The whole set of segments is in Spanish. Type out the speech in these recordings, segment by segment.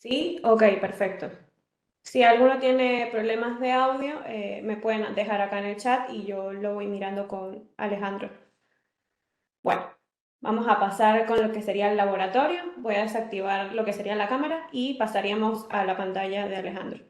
Sí, ok, perfecto. Si alguno tiene problemas de audio, me pueden dejar acá en el chat y yo lo voy mirando con Alejandro. Bueno, vamos a pasar con lo que sería el laboratorio. Voy a desactivar lo que sería la cámara y pasaríamos a la pantalla de Alejandro.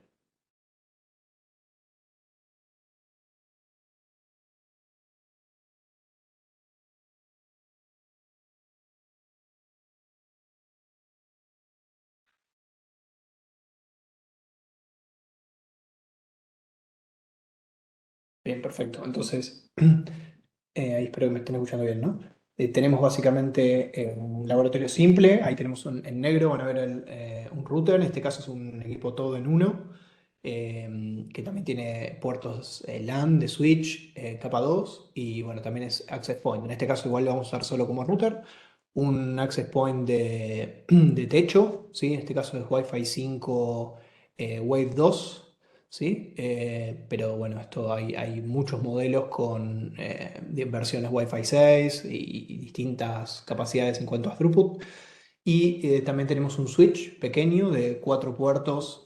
Bien, perfecto. Entonces, ahí espero que me estén escuchando bien, ¿no? Tenemos básicamente un laboratorio simple, ahí tenemos en negro, van a ver un router, en este caso es un equipo todo en uno, que también tiene puertos LAN de switch, capa 2 y bueno, también es access point. En este caso igual lo vamos a usar solo como router, un access point de techo, ¿sí? En este caso es Wi-Fi 5 Wave 2. ¿Sí? Pero bueno, esto hay muchos modelos con versiones Wi-Fi 6 y distintas capacidades en cuanto a throughput. Y también tenemos un switch pequeño de 4 puertos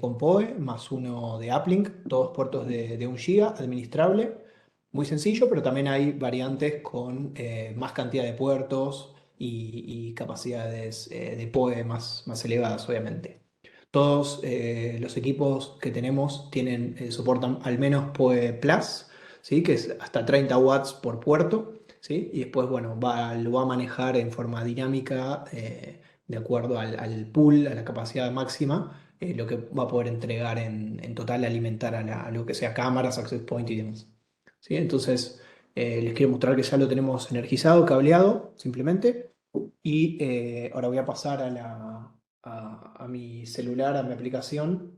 con PoE, más uno de uplink, todos puertos de 1 GB, administrable. Muy sencillo, pero también hay variantes con más cantidad de puertos y capacidades de PoE más elevadas, obviamente. Todos los equipos que tenemos soportan al menos PoE Plus, ¿sí? Que es hasta 30 watts por puerto, ¿sí? Y después, bueno, lo va a manejar en forma dinámica de acuerdo al pool, a la capacidad máxima, lo que va a poder entregar en total, alimentar a lo que sea cámaras, access point y demás. ¿Sí? Entonces, les quiero mostrar que ya lo tenemos energizado, cableado, simplemente. Y ahora voy a pasar a mi celular, a mi aplicación,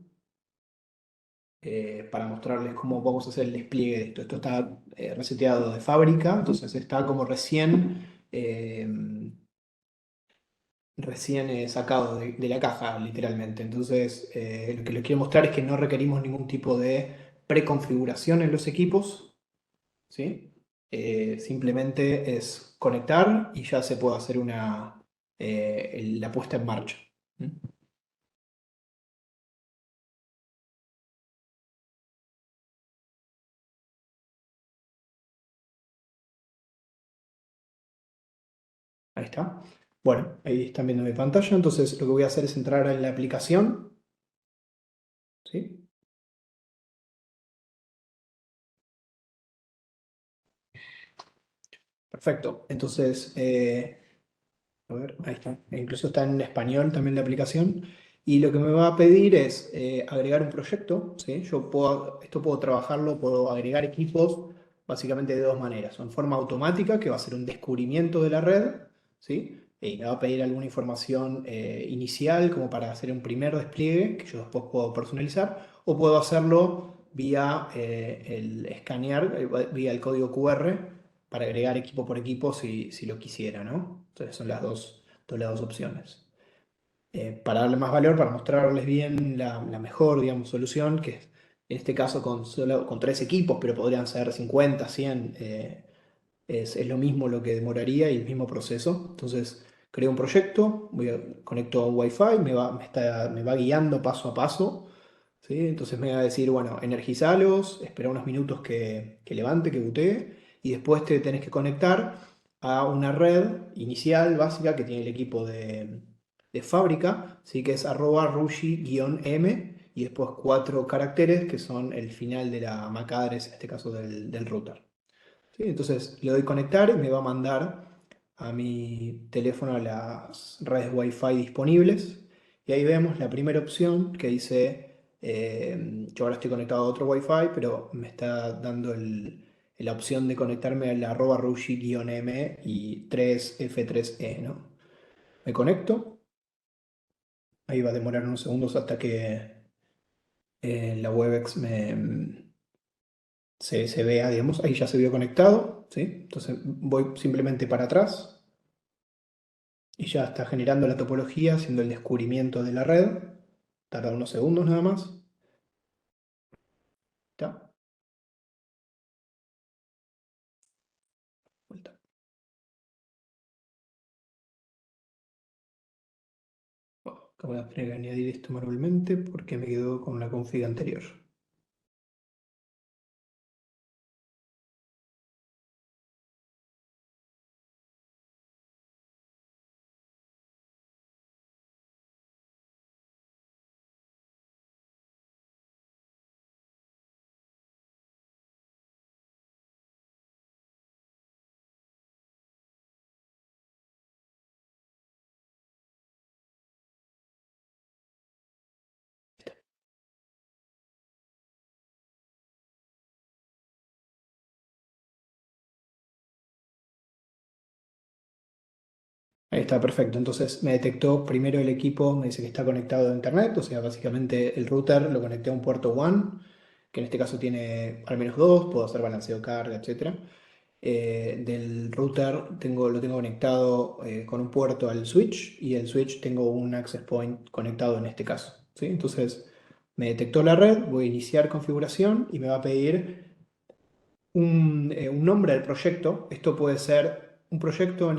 para mostrarles cómo vamos a hacer el despliegue de esto. Esto está reseteado de fábrica, entonces está como recién sacado de la caja, literalmente. Entonces, lo que les quiero mostrar es que no requerimos ningún tipo de preconfiguración en los equipos, ¿sí? Simplemente es conectar y ya se puede hacer la puesta en marcha. ¿Mm? Ahí está. Bueno, ahí están viendo mi pantalla. Entonces lo que voy a hacer es entrar en la aplicación. ¿Sí? Perfecto. Entonces, a ver, ahí está. E incluso está en español también la aplicación. Y lo que me va a pedir es agregar un proyecto. ¿Sí? Esto puedo trabajarlo, puedo agregar equipos básicamente de dos maneras. O en forma automática, que va a ser un descubrimiento de la red. ¿Sí? Y me va a pedir alguna información inicial como para hacer un primer despliegue que yo después puedo personalizar. O puedo hacerlo vía el escanear, vía el código QR para agregar equipo por equipo si lo quisiera, ¿no? Entonces son las dos opciones. Para darle más valor, para mostrarles bien la mejor, digamos, solución, que es en este caso con 3 equipos, pero podrían ser 50, 100, es lo mismo lo que demoraría y el mismo proceso. Entonces, creo un proyecto, conecto a un Wi-Fi, me va guiando paso a paso. ¿Sí? Entonces me va a decir, bueno, energizalos, espera unos minutos que levante, que botee, y después te tenés que conectar a una red inicial básica que tiene el equipo de fábrica, ¿sí? Que es @rushi-m y después 4 caracteres que son el final de la MAC address, en este caso del router. ¿Sí? Entonces le doy conectar y me va a mandar a mi teléfono las redes Wi-Fi disponibles. Y ahí vemos la primera opción que dice, yo ahora estoy conectado a otro Wi-Fi, pero me está dando la opción de conectarme al @rushi-m y 3F3E, ¿no? Me conecto, ahí va a demorar unos segundos hasta que la Webex se vea, digamos, ahí ya se vio conectado, ¿sí? Entonces voy simplemente para atrás y ya está generando la topología, haciendo el descubrimiento de la red. Tarda unos segundos nada más. ¿Está? Vuelta. voy a tener que añadir esto manualmente porque me quedó con la config anterior. Ahí está, perfecto. Entonces me detectó primero el equipo, me dice que está conectado a internet, o sea, básicamente el router lo conecté a un puerto WAN, que en este caso tiene al menos dos, puedo hacer balanceo carga, etcétera. Del router lo tengo conectado con un puerto al switch y el switch tengo un access point conectado en este caso, ¿sí? Entonces me detectó la red, voy a iniciar configuración y me va a pedir un nombre del proyecto. Esto puede ser un proyecto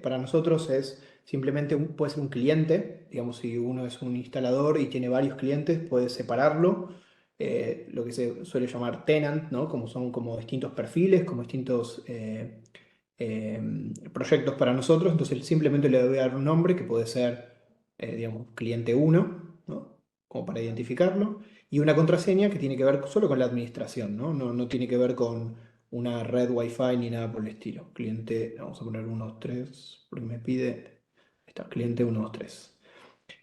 para nosotros es simplemente puede ser un cliente. Digamos, si uno es un instalador y tiene varios clientes, puede separarlo. Lo que se suele llamar tenant, ¿no? Como son como distintos perfiles, como distintos eh, proyectos para nosotros. Entonces simplemente le voy a dar un nombre que puede ser, digamos, cliente uno, ¿no? Como para identificarlo y una contraseña que tiene que ver solo con la administración, ¿no? No tiene que ver con una red Wi-Fi ni nada por el estilo. Cliente, vamos a poner 123, porque me pide, está, cliente 123.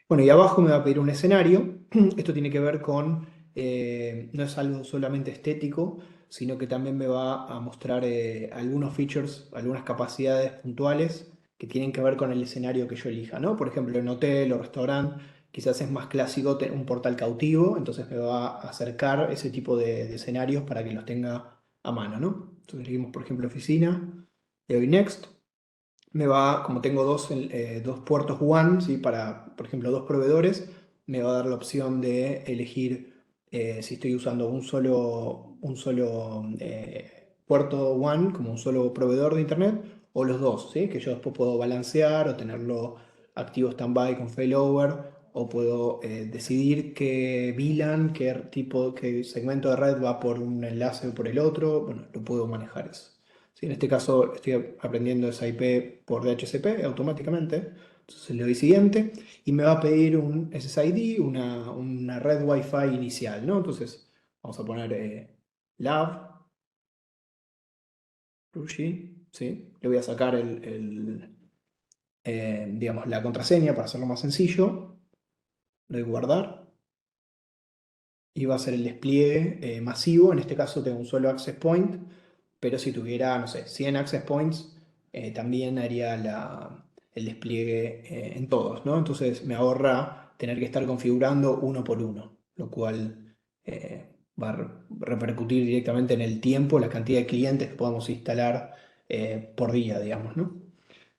Bueno, y abajo me va a pedir un escenario. Esto tiene que ver con, no es algo solamente estético, sino que también me va a mostrar algunos features, algunas capacidades puntuales que tienen que ver con el escenario que yo elija, ¿no? Por ejemplo, en hotel o restaurante, quizás es más clásico tener un portal cautivo, entonces me va a acercar ese tipo de escenarios para que los tenga a mano, ¿no? Entonces elegimos, por ejemplo, oficina, le doy Next me va, como tengo dos puertos WAN, ¿sí? Para, por ejemplo, dos proveedores, me va a dar la opción de elegir si estoy usando un solo puerto WAN como un solo proveedor de internet o los dos, ¿sí? Que yo después puedo balancear o tenerlo activo standby con failover o puedo decidir qué VLAN, qué segmento de red va por un enlace o por el otro. Bueno, lo puedo manejar eso. Sí, en este caso estoy aprendiendo esa IP por DHCP automáticamente. Entonces le doy siguiente y me va a pedir un SSID, una red Wi-Fi inicial, ¿no? Entonces vamos a poner lab, Rushi, ¿sí? Le voy a sacar digamos, la contraseña para hacerlo más sencillo. Le doy guardar y va a ser el despliegue masivo. En este caso tengo un solo access point, pero si tuviera, no sé, 100 access points, también haría el despliegue en todos, ¿no? Entonces me ahorra tener que estar configurando uno por uno, lo cual va a repercutir directamente en el tiempo, la cantidad de clientes que podamos instalar por día, digamos, ¿no?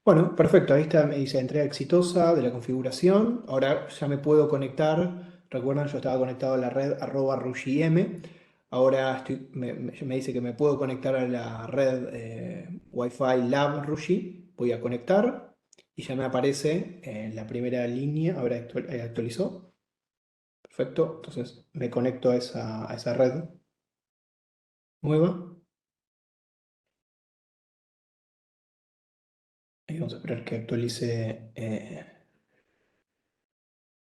Bueno, perfecto. Ahí está, me dice entrega exitosa de la configuración. Ahora ya me puedo conectar. Recuerdan, yo estaba conectado a la red @RugiM. Ahora me dice que me puedo conectar a la red Wi-Fi Lab Rugi. Voy a conectar y ya me aparece en la primera línea. Ahora actualizó. Perfecto. Entonces me conecto a esa red nueva. Y vamos a esperar que actualice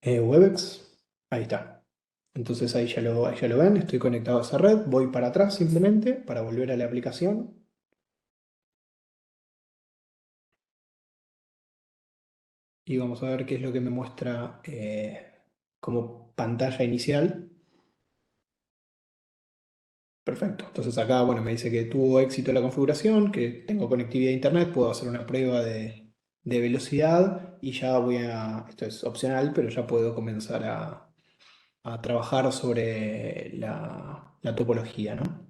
Webex. Ahí está. Entonces ahí ya lo ven, estoy conectado a esa red, voy para atrás simplemente para volver a la aplicación y vamos a ver qué es lo que me muestra como pantalla inicial. Perfecto, entonces acá bueno, me dice que tuvo éxito la configuración, que tengo conectividad a internet, puedo hacer una prueba de velocidad y ya esto es opcional, pero ya puedo comenzar a trabajar sobre la topología, ¿no?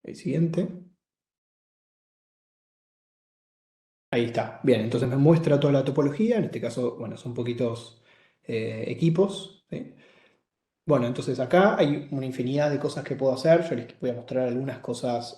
El siguiente. Ahí está. Bien, entonces me muestra toda la topología. En este caso, bueno, son poquitos equipos, ¿sí? Bueno, entonces acá hay una infinidad de cosas que puedo hacer. Yo les voy a mostrar algunas cosas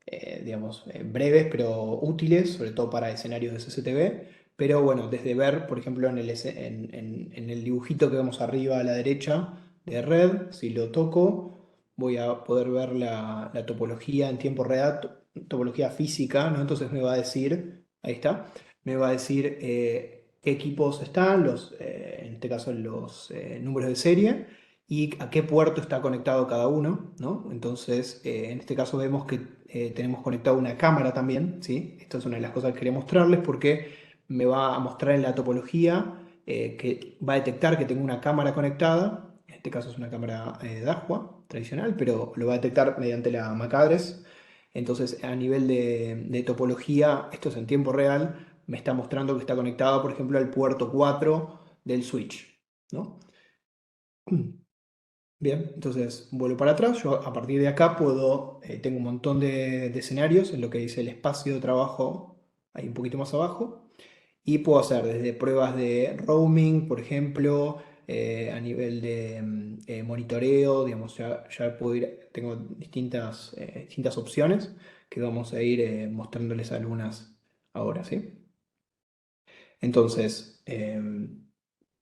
digamos, breves pero útiles, sobre todo para escenarios de CCTV. Pero bueno, desde ver, por ejemplo, en el dibujito que vemos arriba a la derecha de red, si lo toco, voy a poder ver la topología en tiempo real, topología física, ¿no? Entonces me va a decir, ahí está, me va a decir qué equipos están, en este caso los números de serie y a qué puerto está conectado cada uno, ¿no? Entonces, en este caso vemos que tenemos conectado una cámara también, ¿sí? Esto es una de las cosas que quería mostrarles porque me va a mostrar en la topología que va a detectar que tengo una cámara conectada, en este caso es una cámara Dahua tradicional, pero lo va a detectar mediante la MAC address. Entonces, a nivel de topología, esto es en tiempo real, me está mostrando que está conectado, por ejemplo, al puerto 4 del switch, ¿no? Bien, entonces vuelvo para atrás. Yo a partir de acá tengo un montón de escenarios en lo que dice el espacio de trabajo, ahí un poquito más abajo, y puedo hacer desde pruebas de roaming, por ejemplo, a nivel de monitoreo, digamos, ya puedo ir, tengo distintas opciones que vamos a ir mostrándoles algunas ahora, ¿sí? Entonces,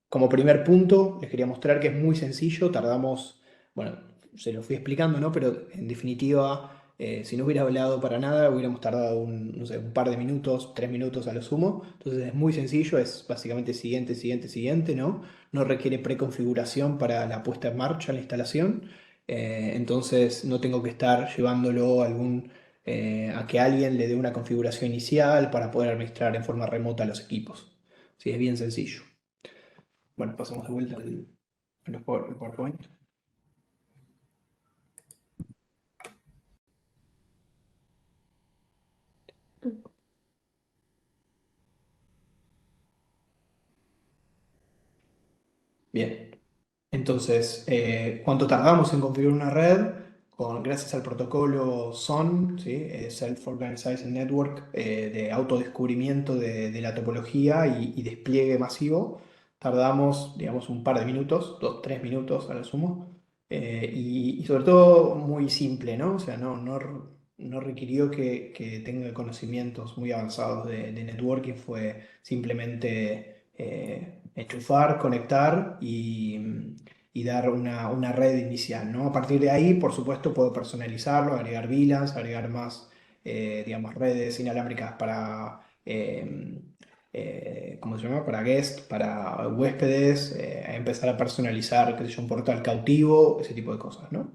como primer punto, les quería mostrar que es muy sencillo, tardamos, bueno, se lo fui explicando, ¿no? Pero en definitiva, si no hubiera hablado para nada, hubiéramos tardado no sé, un par de minutos, 3 minutos a lo sumo. Entonces es muy sencillo, es básicamente siguiente, siguiente, siguiente, ¿no? No requiere preconfiguración para la puesta en marcha, la instalación. Entonces no tengo que estar llevándolo a que alguien le dé una configuración inicial para poder administrar en forma remota los equipos. Sí, es bien sencillo. Bueno, pasamos de vuelta al PowerPoint. Bien, entonces, ¿cuánto tardamos en configurar una red? Gracias al protocolo SON, ¿sí? Self-Organized Network, de autodescubrimiento de la topología y despliegue masivo, tardamos, digamos, un par de minutos, 2, 3 minutos a lo sumo, y sobre todo muy simple, ¿no? O sea, no requirió que tenga conocimientos muy avanzados de networking, fue simplemente enchufar, conectar y dar una red inicial, ¿no? A partir de ahí, por supuesto, puedo personalizarlo, agregar VLANs, agregar más, digamos, redes inalámbricas para, ¿cómo se llama? Para guest, para huéspedes, empezar a personalizar, qué sé yo, un portal cautivo, ese tipo de cosas, ¿no?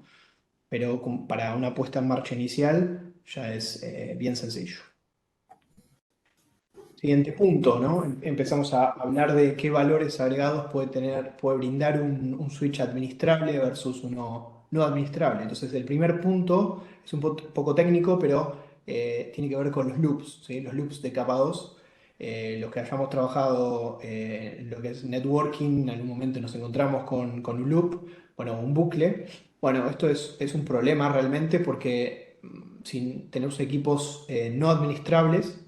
Pero para una puesta en marcha inicial ya es bien sencillo. Siguiente punto, ¿no? Empezamos a hablar de qué valores agregados puede brindar un switch administrable versus uno no administrable. Entonces, el primer punto es un poco técnico, pero tiene que ver con los loops, ¿sí? Los loops de capa 2. Los que hayamos trabajado en lo que es networking, en algún momento nos encontramos con un loop, bueno, un bucle. Bueno, esto es un problema realmente porque si tenemos equipos no administrables,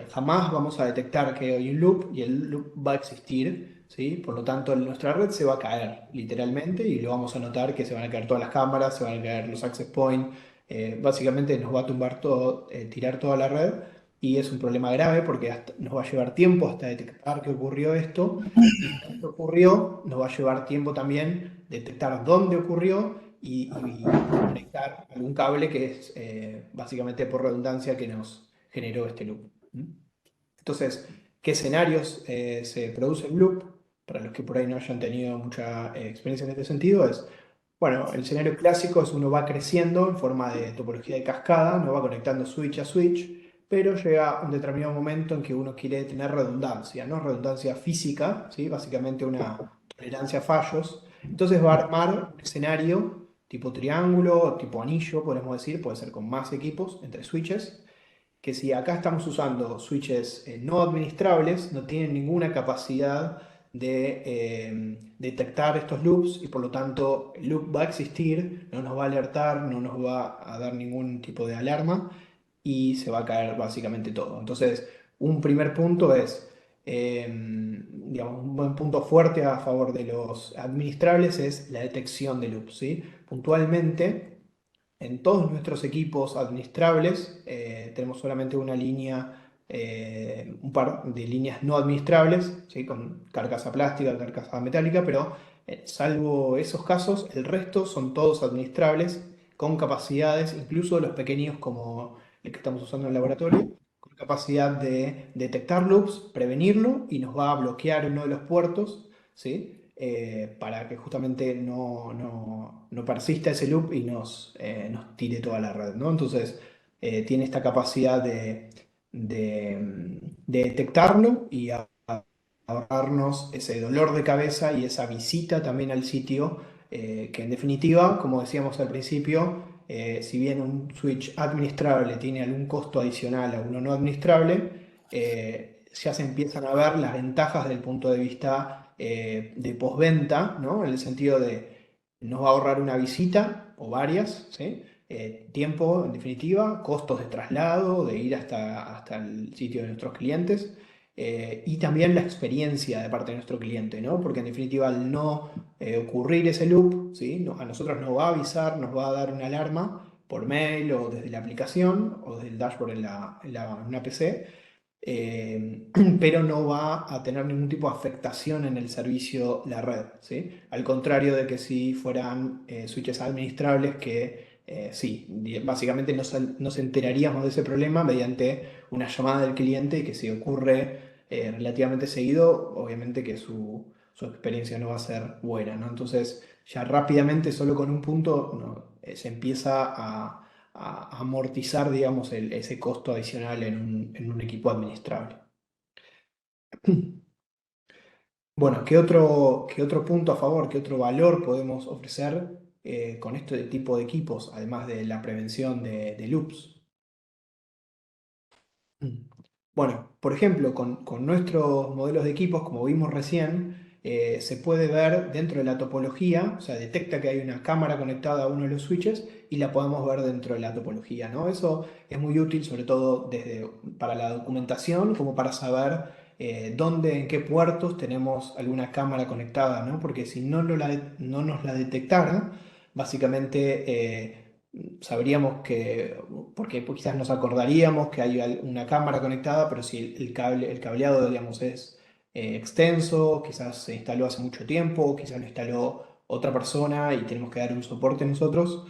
jamás vamos a detectar que hay un loop y el loop va a existir, ¿sí? Por lo tanto, nuestra red se va a caer literalmente y lo vamos a notar que se van a caer todas las cámaras, se van a caer los access points, básicamente nos va a tumbar todo, tirar toda la red y es un problema grave porque nos va a llevar tiempo hasta detectar que ocurrió esto y si esto ocurrió, nos va a llevar tiempo también detectar dónde ocurrió y conectar algún cable que es básicamente por redundancia que nos generó este loop. Entonces, ¿qué escenarios se produce el loop? Para los que por ahí no hayan tenido mucha experiencia en este sentido, bueno, el escenario clásico es uno va creciendo en forma de topología de cascada, no va conectando switch a switch, pero llega un determinado momento en que uno quiere tener redundancia, ¿no? Redundancia física, ¿sí? Básicamente una tolerancia a fallos. Entonces va a armar un escenario tipo triángulo, tipo anillo, podemos decir, puede ser con más equipos entre switches, que si acá estamos usando switches no administrables, no tienen ninguna capacidad de detectar estos loops y por lo tanto el loop va a existir, no nos va a alertar, no nos va a dar ningún tipo de alarma y se va a caer básicamente todo. Entonces, un primer punto es, digamos, un buen punto fuerte a favor de los administrables es la detección de loops, ¿sí? Puntualmente en todos nuestros equipos administrables tenemos solamente una línea, un par de líneas no administrables, ¿sí? Con carcasa plástica, carcasa metálica, pero salvo esos casos, el resto son todos administrables con capacidades, incluso los pequeños como el que estamos usando en el laboratorio, con capacidad de detectar loops, prevenirlo y nos va a bloquear uno de los puertos, ¿sí? Para que justamente no persista ese loop y nos tire toda la red, ¿no? Entonces, tiene esta capacidad de detectarlo y ahorrarnos ese dolor de cabeza y esa visita también al sitio, que en definitiva, como decíamos al principio, si bien un switch administrable tiene algún costo adicional a uno no administrable, ya se empiezan a ver las ventajas desde el punto de vista de postventa, ¿no? En el sentido de nos va a ahorrar una visita o varias, ¿sí? Tiempo, en definitiva, costos de traslado, de ir hasta el sitio de nuestros clientes, y también la experiencia de parte de nuestro cliente, ¿no? Porque en definitiva, al no ocurrir ese loop, ¿sí? A nosotros nos va a avisar, nos va a dar una alarma por mail o desde la aplicación o desde el dashboard en una PC, eh, pero no va a tener ningún tipo de afectación en el servicio, la red, ¿sí? Al contrario de que si fueran switches administrables que sí, básicamente nos enteraríamos de ese problema mediante una llamada del cliente y que si ocurre relativamente seguido, obviamente que su experiencia no va a ser buena, ¿no? Entonces ya rápidamente, solo con un punto, no, se empieza a amortizar, digamos, ese costo adicional en un equipo administrable. Bueno, qué otro punto a favor, qué otro valor podemos ofrecer con este tipo de equipos, además de la prevención de loops? Bueno, por ejemplo, con nuestros modelos de equipos, como vimos recién, se puede ver dentro de la topología, o sea, detecta que hay una cámara conectada a uno de los switches y la podemos ver dentro de la topología, ¿no? Eso es muy útil, sobre todo para la documentación, como para saber dónde, en qué puertos tenemos alguna cámara conectada, ¿no? Porque si no nos la detectara, básicamente sabríamos que, porque pues quizás nos acordaríamos que hay una cámara conectada, pero si el cableado, digamos, es extenso, quizás se instaló hace mucho tiempo, quizás lo instaló otra persona y tenemos que dar un soporte nosotros,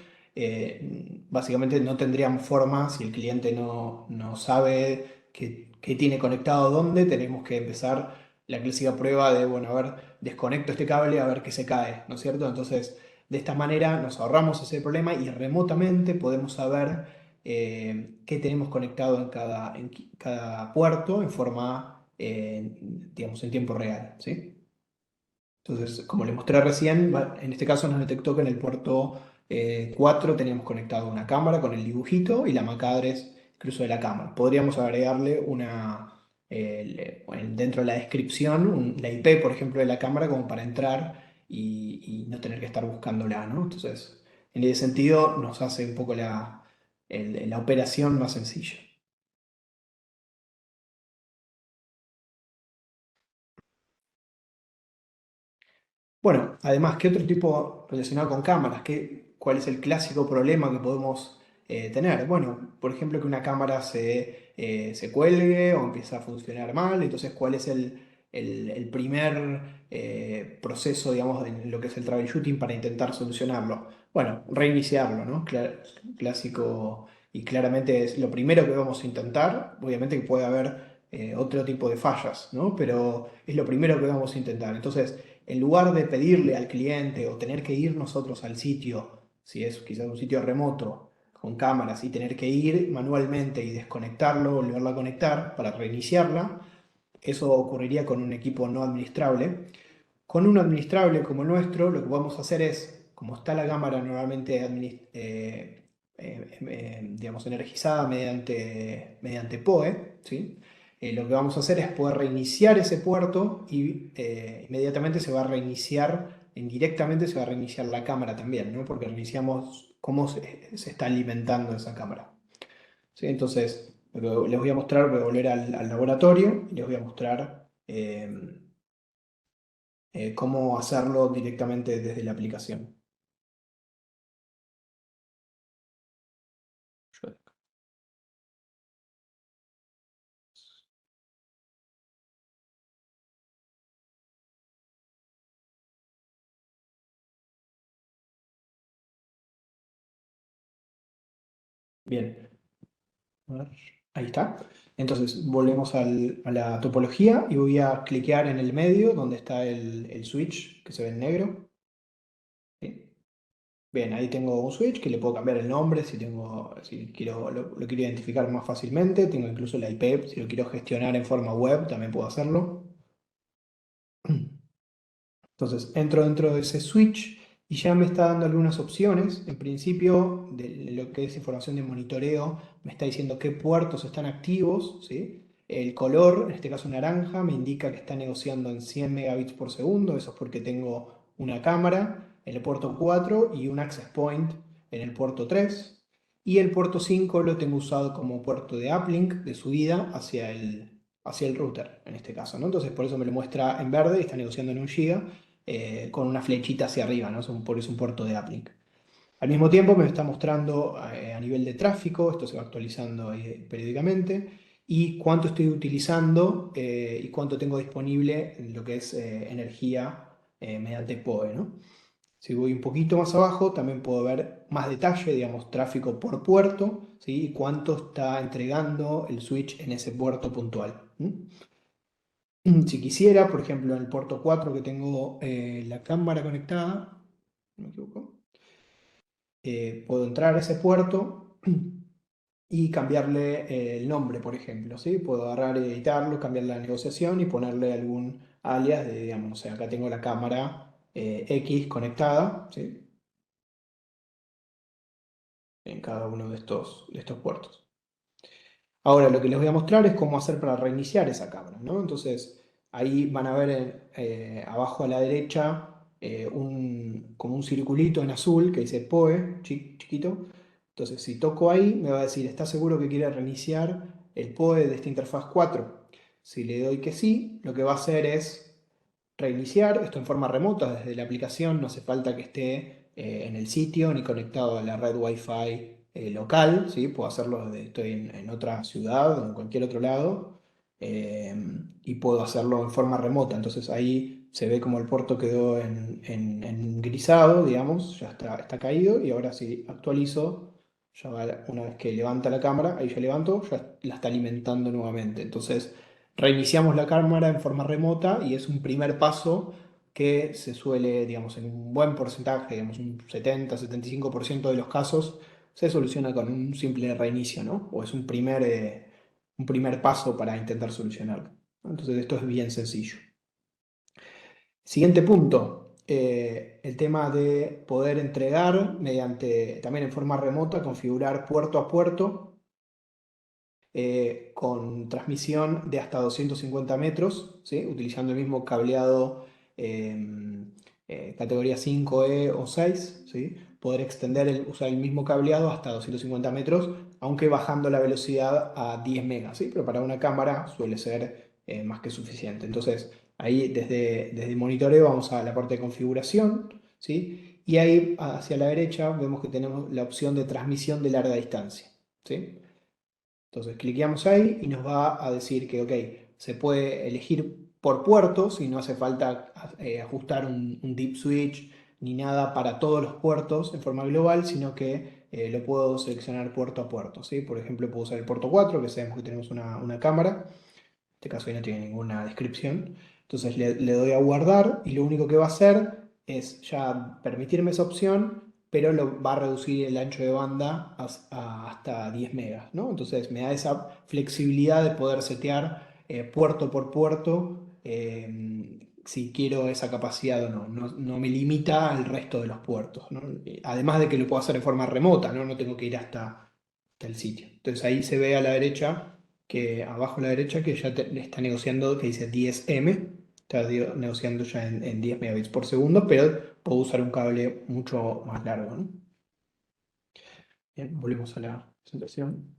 básicamente no tendríamos forma, si el cliente no sabe qué tiene conectado dónde, tenemos que empezar la clásica prueba de, bueno, a ver, desconecto este cable a ver qué se cae, ¿no es cierto? Entonces, de esta manera nos ahorramos ese problema y remotamente podemos saber qué tenemos conectado en cada puerto en forma, digamos, en tiempo real, ¿sí? Entonces, como les mostré recién, en este caso nos detectó que en el puerto 4 teníamos conectado una cámara con el dibujito y la MAC address incluso de la cámara. Podríamos agregarle dentro de la descripción, la IP, por ejemplo, de la cámara como para entrar y no tener que estar buscándola, ¿no? Entonces, en ese sentido, nos hace un poco la operación más sencilla. Bueno, además, ¿qué otro tipo relacionado con cámaras? ¿Cuál es el clásico problema que podemos tener? Bueno, por ejemplo, que una cámara se cuelgue o empieza a funcionar mal. Entonces, ¿cuál es el primer proceso, digamos, en lo que es el troubleshooting para intentar solucionarlo? Bueno, reiniciarlo, ¿no? Clásico y claramente es lo primero que vamos a intentar. Obviamente que puede haber otro tipo de fallas, ¿no? Pero es lo primero que vamos a intentar. Entonces, en lugar de pedirle al cliente o tener que ir nosotros al sitio, si es quizás un sitio remoto con cámaras y tener que ir manualmente y desconectarlo, volverla a conectar para reiniciarla, eso ocurriría con un equipo no administrable. Con un administrable como el nuestro, lo que vamos a hacer es, como está la cámara normalmente digamos, energizada mediante PoE, ¿sí? Lo que vamos a hacer es poder reiniciar ese puerto y inmediatamente se va a reiniciar, indirectamente se va a reiniciar la cámara también, ¿no? Porque reiniciamos cómo se está alimentando esa cámara, ¿sí? Entonces, les voy a mostrar, voy a volver al laboratorio y les voy a mostrar cómo hacerlo directamente desde la aplicación. Bien. A ver, ahí está. Entonces volvemos a la topología y voy a cliquear en el medio donde está el switch que se ve en negro. ¿Sí? Bien, ahí tengo un switch que le puedo cambiar el nombre si quiero, lo quiero identificar más fácilmente. Tengo incluso la IP, si lo quiero gestionar en forma web también puedo hacerlo. Entonces entro dentro de ese switch y ya me está dando algunas opciones. En principio, de lo que es información de monitoreo, me está diciendo qué puertos están activos, ¿sí? El color, en este caso naranja, me indica que está negociando en 100 megabits por segundo. Eso es porque tengo una cámara en el puerto 4 y un access point en el puerto 3. Y el puerto 5 lo tengo usado como puerto de uplink, de subida hacia el router, en este caso, ¿no? Entonces por eso me lo muestra en verde y está negociando en 1 giga con una flechita hacia arriba, ¿no? Por eso un puerto de uplink. Al mismo tiempo me está mostrando a nivel de tráfico, esto se va actualizando periódicamente, y cuánto estoy utilizando y cuánto tengo disponible en lo que es energía mediante PoE, ¿no? Si voy un poquito más abajo, también puedo ver más detalle, digamos, tráfico por puerto, ¿sí? Y cuánto está entregando el switch en ese puerto puntual. Si quisiera, por ejemplo, en el puerto 4 que tengo la cámara conectada, no me equivoco, puedo entrar a ese puerto y cambiarle el nombre, por ejemplo, ¿sí? Puedo agarrar y editarlo, cambiar la negociación y ponerle algún alias de, digamos, o sea, acá tengo la cámara X conectada, ¿sí? En cada uno de estos puertos. Ahora lo que les voy a mostrar es cómo hacer para reiniciar esa cámara, ¿no? Entonces ahí van a ver abajo a la derecha como un circulito en azul que dice PoE, chiquito. Entonces si toco ahí me va a decir, ¿está seguro que quiere reiniciar el PoE de esta interfaz 4? Si le doy que sí, lo que va a hacer es reiniciar esto en forma remota desde la aplicación, no hace falta que esté en el sitio ni conectado a la red Wi-Fi local, ¿sí? Puedo hacerlo desde, estoy en otra ciudad o en cualquier otro lado eh, y puedo hacerlo en forma remota. Entonces ahí se ve como el puerto quedó en grisado, digamos, ya está caído y ahora si actualizo, una vez que levanta la cámara, ahí ya levantó, ya la está alimentando nuevamente. Entonces reiniciamos la cámara en forma remota y es un primer paso que se suele, digamos, en un buen porcentaje, digamos, un 70-75% de los casos, se soluciona con un simple reinicio, ¿no? O es un primer paso para intentar solucionarlo. Entonces esto es bien sencillo. Siguiente punto, el tema de poder entregar mediante, también en forma remota, configurar puerto a puerto con transmisión de hasta 250 metros, ¿sí? Utilizando el mismo cableado categoría 5E o 6, ¿sí? Poder usar el mismo cableado hasta 250 metros, aunque bajando la velocidad a 10 megas, ¿sí? Pero para una cámara suele ser más que suficiente. Entonces, ahí desde el monitoreo vamos a la parte de configuración, ¿sí? Y ahí hacia la derecha vemos que tenemos la opción de transmisión de larga distancia, ¿sí? Entonces cliqueamos ahí y nos va a decir que, ok, se puede elegir por puertos y no hace falta ajustar un deep switch ni nada para todos los puertos en forma global, sino que lo puedo seleccionar puerto a puerto, ¿sí? Por ejemplo, puedo usar el puerto 4, que sabemos que tenemos una cámara. En este caso ahí no tiene ninguna descripción. Entonces le doy a guardar y lo único que va a hacer es ya permitirme esa opción, pero va a reducir el ancho de banda hasta 10 megas, ¿no? Entonces me da esa flexibilidad de poder setear puerto por puerto si quiero esa capacidad o no. No me limita al resto de los puertos, ¿no? Además de que lo puedo hacer en forma remota, ¿no? No tengo que ir hasta el sitio. Entonces ahí se ve a la derecha que abajo a la derecha que ya está negociando, que dice 10M, está negociando ya en 10 megabits por segundo, pero puedo usar un cable mucho más largo, ¿no? Bien, volvemos a la presentación.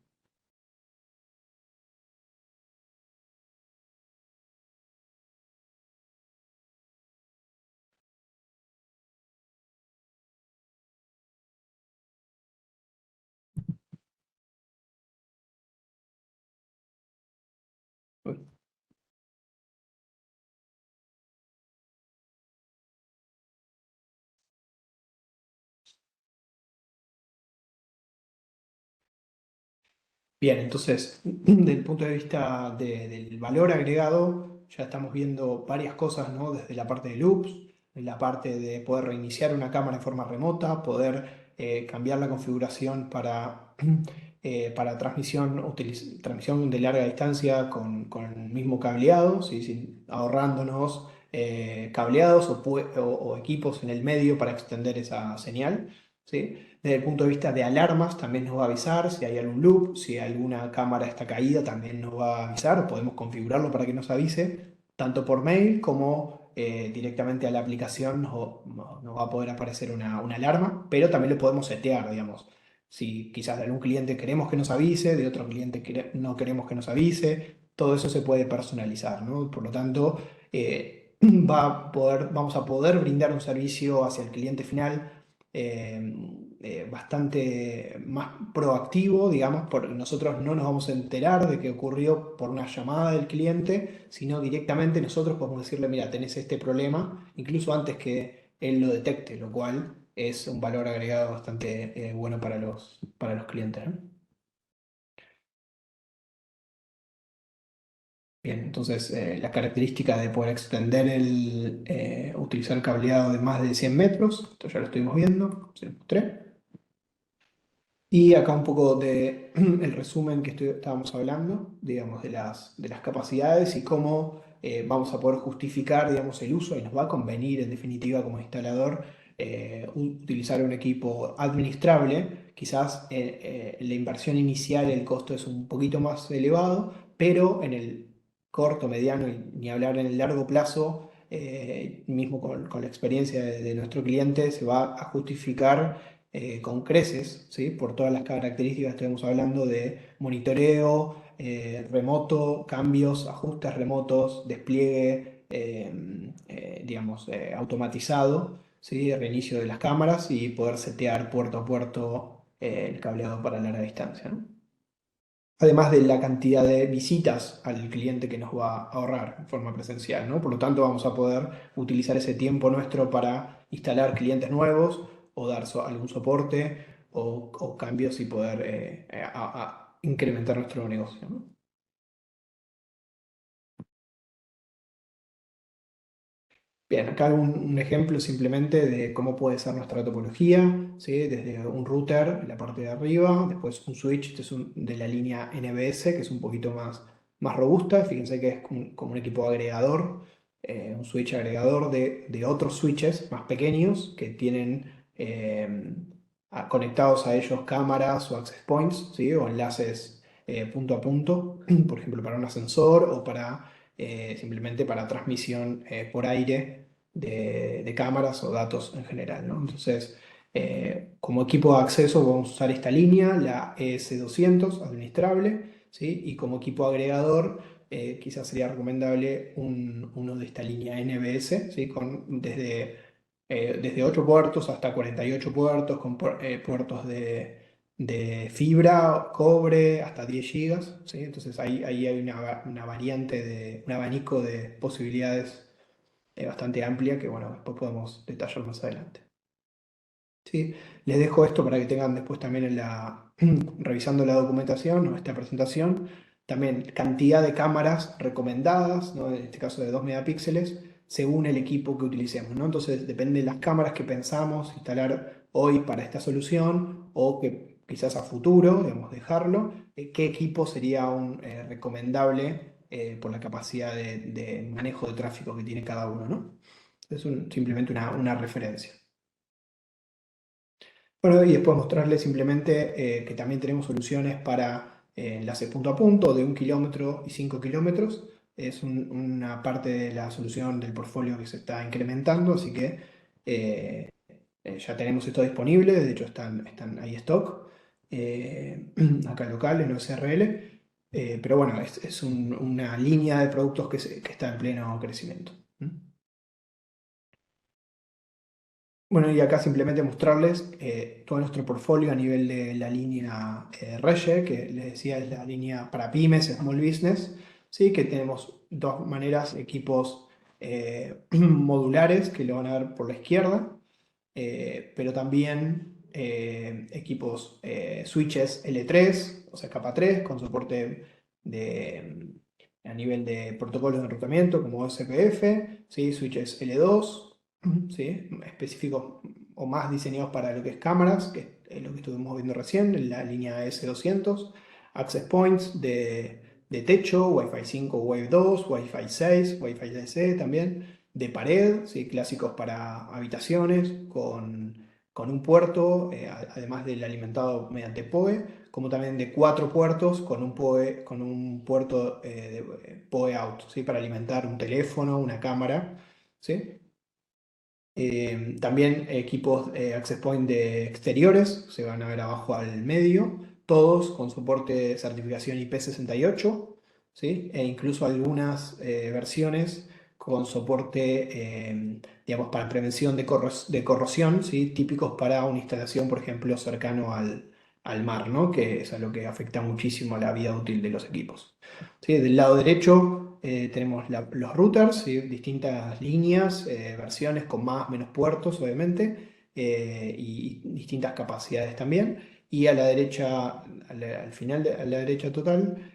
Uy. Bien, entonces, desde el punto de vista del valor agregado, ya estamos viendo varias cosas, ¿no? Desde la parte de loops, la parte de poder reiniciar una cámara de forma remota, poder cambiar la configuración para transmisión de larga distancia con el mismo cableado, ¿sí? Ahorrándonos cableados o equipos en el medio para extender esa señal, ¿sí? Desde el punto de vista de alarmas, también nos va a avisar si hay algún loop, si alguna cámara está caída, también nos va a avisar. Podemos configurarlo para que nos avise, tanto por mail como directamente a la aplicación nos va a poder aparecer una alarma, pero también lo podemos setear, digamos. Si quizás de algún cliente queremos que nos avise, de otro cliente no queremos que nos avise, todo eso se puede personalizar, ¿no? Por lo tanto, vamos a poder brindar un servicio hacia el cliente final bastante más proactivo, digamos, porque nosotros no nos vamos a enterar de que ocurrió por una llamada del cliente, sino directamente nosotros podemos decirle, mira, tenés este problema, incluso antes que él lo detecte, lo cual es un valor agregado bastante bueno para los clientes, ¿no? Bien, entonces la característica de poder extender utilizar cableado de más de 100 metros, esto ya lo estuvimos viendo, se lo mostré. Y acá un poco de el resumen que estábamos hablando, digamos, de las capacidades y cómo vamos a poder justificar, digamos, el uso y nos va a convenir, en definitiva, como instalador, utilizar un equipo administrable. Quizás la inversión inicial, el costo es un poquito más elevado, pero en el corto, mediano y ni hablar en el largo plazo, mismo con la experiencia de nuestro cliente, se va a justificar con creces, ¿sí? Por todas las características que estuvimos hablando de monitoreo, remoto, cambios, ajustes remotos, despliegue, digamos, automatizado, ¿sí? Reinicio de las cámaras y poder setear puerto a puerto el cableado para larga distancia, ¿no? Además de la cantidad de visitas al cliente que nos va a ahorrar en forma presencial, ¿no? Por lo tanto, vamos a poder utilizar ese tiempo nuestro para instalar clientes nuevos o dar algún soporte o cambios y poder incrementar nuestro negocio, ¿no? Bien, acá un ejemplo simplemente de cómo puede ser nuestra topología, ¿sí? Desde un router en la parte de arriba, después un switch, este es de la línea NBS, que es un poquito más robusta. Fíjense que es como un equipo agregador, un switch agregador de otros switches más pequeños que tienen conectados a ellos cámaras o access points, ¿sí? O enlaces punto a punto, por ejemplo, para un ascensor o simplemente para transmisión por aire de cámaras o datos en general, ¿no? Entonces, como equipo de acceso vamos a usar esta línea, la ES200 administrable, ¿sí? Y como equipo agregador, quizás sería recomendable uno de esta línea NBS, ¿sí? Desde 8 puertos hasta 48 puertos, con puertos de fibra, cobre, hasta 10 gigas, ¿sí? Entonces ahí hay una variante un abanico de posibilidades bastante amplia que, bueno, después podemos detallar más adelante. ¿Sí? Les dejo esto para que tengan después también revisando la documentación o esta presentación, también cantidad de cámaras recomendadas, ¿no? En este caso de 2 megapíxeles, según el equipo que utilicemos, ¿no? Entonces depende de las cámaras que pensamos instalar hoy para esta solución o que quizás a futuro, digamos, dejarlo, qué equipo sería un recomendable por la capacidad de manejo de tráfico que tiene cada uno, ¿no? Es simplemente una referencia. Bueno, y después mostrarles simplemente que también tenemos soluciones para enlace punto a punto de 1 kilómetro y 5 kilómetros. Es una parte de la solución del portfolio que se está incrementando, así que ya tenemos esto disponible. De hecho, están ahí stock, acá local en OSRL. Pero bueno, es una línea de productos que está en pleno crecimiento. Bueno, y acá simplemente mostrarles todo nuestro portfolio a nivel de la línea Reye, que les decía es la línea para pymes, small business, ¿sí? Que tenemos dos maneras, equipos modulares, que lo van a ver por la izquierda, pero también equipos switches L3, o sea, capa 3, con soporte a nivel de protocolos de enrutamiento como OSPF, ¿sí? Switches L2, ¿sí? Específicos o más diseñados para lo que es cámaras, que es lo que estuvimos viendo recién, en la línea S200, access points de techo, Wi-Fi 5, Wave 2, Wi-Fi 6, Wi-Fi 6E también, de pared, ¿sí? Clásicos para habitaciones, con un puerto, además del alimentado mediante PoE, como también de 4 puertos con un PoE, con un puerto de PoE out, ¿sí? Para alimentar un teléfono, una cámara, ¿sí? También equipos access point de exteriores, se van a ver abajo al medio, todos con soporte de certificación IP68, ¿sí? E incluso algunas versiones con soporte, digamos, para prevención de corrosión, ¿sí? Típicos para una instalación, por ejemplo, cercano al mar, ¿no? Que es a lo que afecta muchísimo la vida útil de los equipos. ¿Sí? Del lado derecho tenemos los routers, ¿sí? Distintas líneas, versiones con más, menos puertos, obviamente, y distintas capacidades también. Y a la derecha, al final, a la derecha total,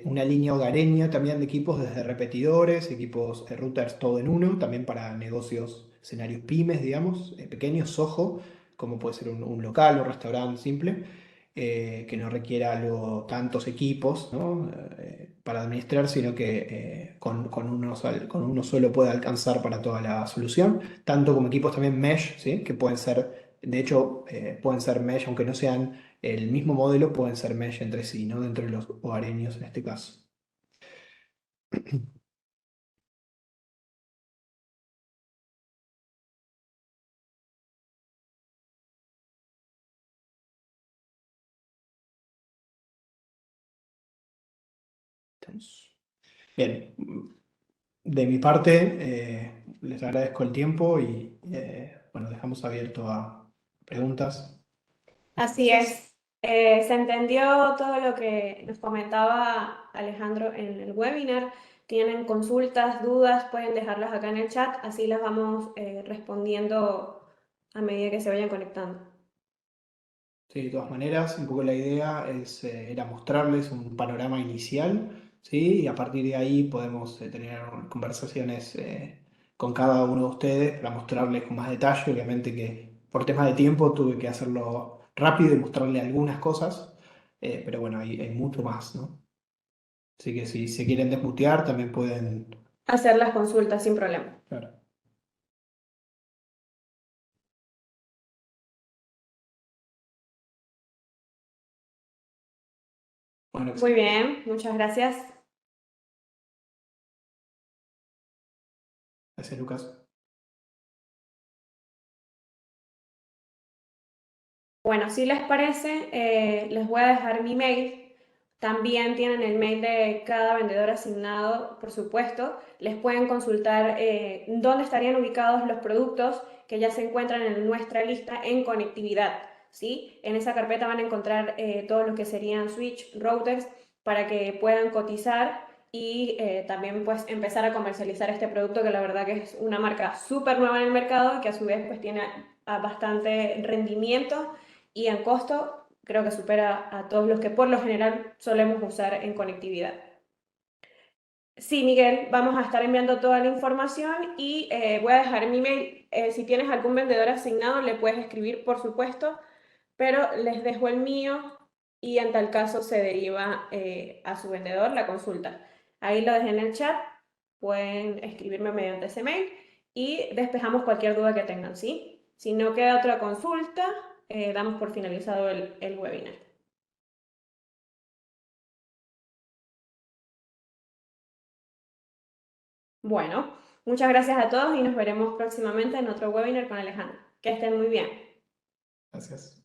una línea hogareña también de equipos desde repetidores, equipos, routers todo en uno, también para negocios, escenarios pymes, digamos, pequeños, ojo, como puede ser un local o restaurante simple, que no requiera algo, tantos equipos, ¿no? Para administrar, sino que con uno solo puede alcanzar para toda la solución, tanto como equipos también mesh, ¿sí? Que pueden ser, de hecho, pueden ser mesh, aunque no sean el mismo modelo, pueden ser mesh entre sí, ¿no? Dentro de los hogareños en este caso. Entonces, bien, de mi parte, les agradezco el tiempo y bueno, dejamos abierto a preguntas. Así es. Se entendió todo lo que nos comentaba Alejandro en el webinar. Tienen consultas, dudas, pueden dejarlas acá en el chat, así las vamos respondiendo a medida que se vayan conectando. Sí, de todas maneras, un poco la idea era mostrarles un panorama inicial, ¿sí? Y a partir de ahí podemos tener conversaciones con cada uno de ustedes para mostrarles con más detalle. Obviamente que por temas de tiempo tuve que hacerlo rápido y mostrarle algunas cosas, pero bueno, hay mucho más, ¿no? Así que si se quieren desmutear, también pueden. Hacer las consultas sin problema. Claro. Bueno, Muy excelente. bien, muchas gracias. Gracias, Lucas. Bueno, si les parece, les voy a dejar mi mail. También tienen el mail de cada vendedor asignado, por supuesto. Les pueden consultar dónde estarían ubicados los productos que ya se encuentran en nuestra lista en conectividad, ¿sí? En esa carpeta van a encontrar todo lo que serían switch, routers, para que puedan cotizar y también pues empezar a comercializar este producto que la verdad que es una marca súper nueva en el mercado y que a su vez pues tiene bastante rendimiento y en costo creo que supera a todos los que por lo general solemos usar en conectividad. Sí, Miguel, vamos a estar enviando toda la información y voy a dejar mi mail. Si tienes algún vendedor asignado, le puedes escribir, por supuesto, pero les dejo el mío y en tal caso se deriva a su vendedor la consulta. Ahí lo dejé en el chat, pueden escribirme mediante ese mail y despejamos cualquier duda que tengan, ¿sí? Si no queda otra consulta, damos por finalizado el webinar. Bueno, muchas gracias a todos y nos veremos próximamente en otro webinar con Alejandro. Que estén muy bien. Gracias.